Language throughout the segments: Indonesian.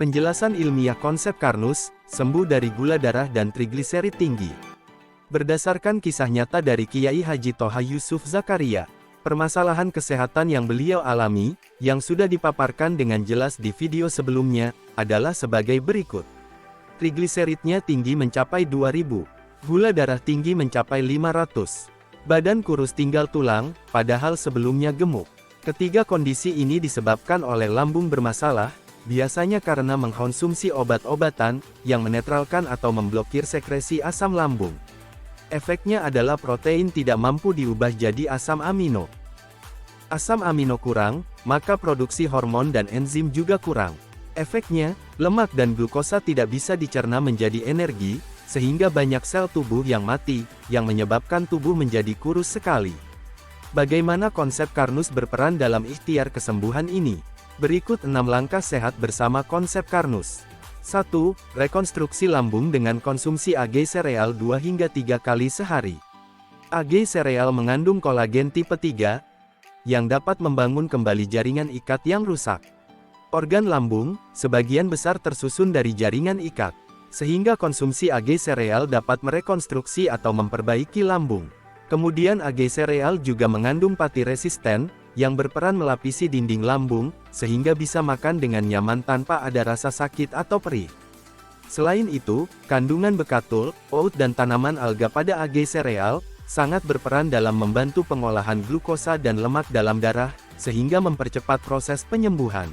Penjelasan ilmiah konsep Karnus, sembuh dari gula darah dan trigliserid tinggi. Berdasarkan kisah nyata dari Kiai Haji Toha Yusuf Zakaria, permasalahan kesehatan yang beliau alami, yang sudah dipaparkan dengan jelas di video sebelumnya, adalah sebagai berikut. Trigliseridnya tinggi mencapai 2000, gula darah tinggi mencapai 500, badan kurus tinggal tulang, padahal sebelumnya gemuk. Ketiga kondisi ini disebabkan oleh lambung bermasalah, biasanya karena mengkonsumsi obat-obatan, yang menetralkan atau memblokir sekresi asam lambung. Efeknya adalah protein tidak mampu diubah jadi asam amino. Asam amino kurang, maka produksi hormon dan enzim juga kurang. Efeknya, lemak dan glukosa tidak bisa dicerna menjadi energi, sehingga banyak sel tubuh yang mati, yang menyebabkan tubuh menjadi kurus sekali. Bagaimana konsep Karnus berperan dalam ikhtiar kesembuhan ini? Berikut 6 langkah sehat bersama konsep Karnus. 1. Rekonstruksi lambung dengan konsumsi AG sereal 2 hingga 3 kali sehari. AG sereal mengandung kolagen tipe 3, yang dapat membangun kembali jaringan ikat yang rusak. Organ lambung, sebagian besar tersusun dari jaringan ikat, sehingga konsumsi AG sereal dapat merekonstruksi atau memperbaiki lambung. Kemudian AG sereal juga mengandung pati resisten, yang berperan melapisi dinding lambung, sehingga bisa makan dengan nyaman tanpa ada rasa sakit atau perih. Selain itu, kandungan bekatul, oat dan tanaman alga pada AG sereal, sangat berperan dalam membantu pengolahan glukosa dan lemak dalam darah, sehingga mempercepat proses penyembuhan.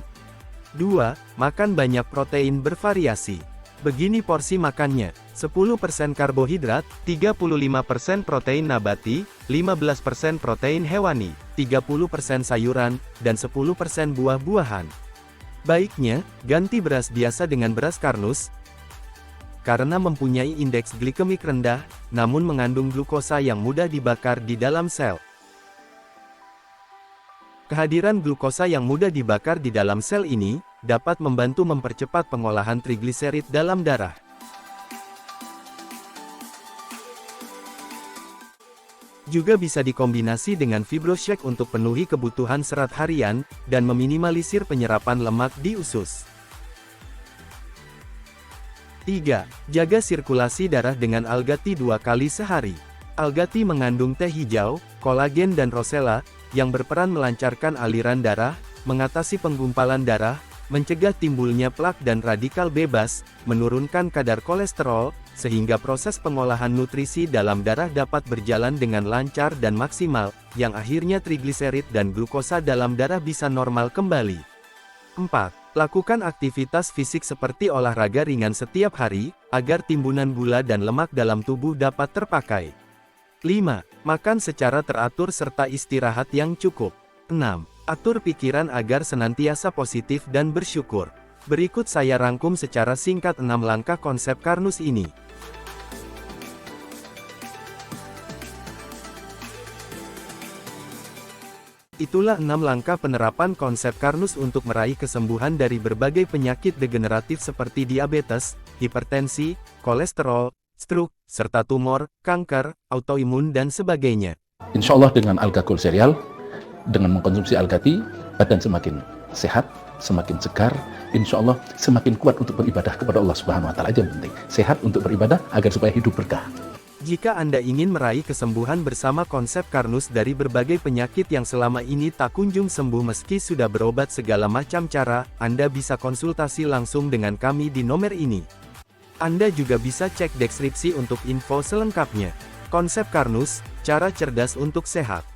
2. Makan banyak protein bervariasi. Begini porsi makannya, 10% karbohidrat, 35% protein nabati, 15% protein hewani, 30% sayuran, dan 10% buah-buahan. Baiknya, ganti beras biasa dengan beras Karnus, karena mempunyai indeks glikemik rendah, namun mengandung glukosa yang mudah dibakar di dalam sel. Kehadiran glukosa yang mudah dibakar di dalam sel ini, dapat membantu mempercepat pengolahan trigliserid dalam darah. Juga bisa dikombinasi dengan FibroShake untuk penuhi kebutuhan serat harian, dan meminimalisir penyerapan lemak di usus. 3. Jaga sirkulasi darah dengan alga tea 2 kali sehari. Alga tea mengandung teh hijau, kolagen dan rosella, yang berperan melancarkan aliran darah, mengatasi penggumpalan darah, mencegah timbulnya plak dan radikal bebas, menurunkan kadar kolesterol, sehingga proses pengolahan nutrisi dalam darah dapat berjalan dengan lancar dan maksimal, yang akhirnya trigliserid dan glukosa dalam darah bisa normal kembali. 4. Lakukan aktivitas fisik seperti olahraga ringan setiap hari, agar timbunan gula dan lemak dalam tubuh dapat terpakai. 5. Makan secara teratur serta istirahat yang cukup. 6. Atur pikiran agar senantiasa positif dan bersyukur. Berikut saya rangkum secara singkat 6 langkah konsep Karnus ini. Itulah 6 langkah penerapan konsep Karnus untuk meraih kesembuhan dari berbagai penyakit degeneratif seperti diabetes, hipertensi, kolesterol, stroke, serta tumor, kanker, autoimun dan sebagainya. Insya Allah dengan alga cool cereal, dengan mengkonsumsi alga tea, badan semakin sehat, semakin segar, insya Allah semakin kuat untuk beribadah kepada Allah Subhanahu wa Ta'ala. Aja yang penting, sehat untuk beribadah agar supaya hidup berkah. Jika Anda ingin meraih kesembuhan bersama konsep Karnus dari berbagai penyakit yang selama ini tak kunjung sembuh meski sudah berobat segala macam cara, Anda bisa konsultasi langsung dengan kami di nomor ini. Anda juga bisa cek deskripsi untuk info selengkapnya. Konsep Karnus, cara cerdas untuk sehat.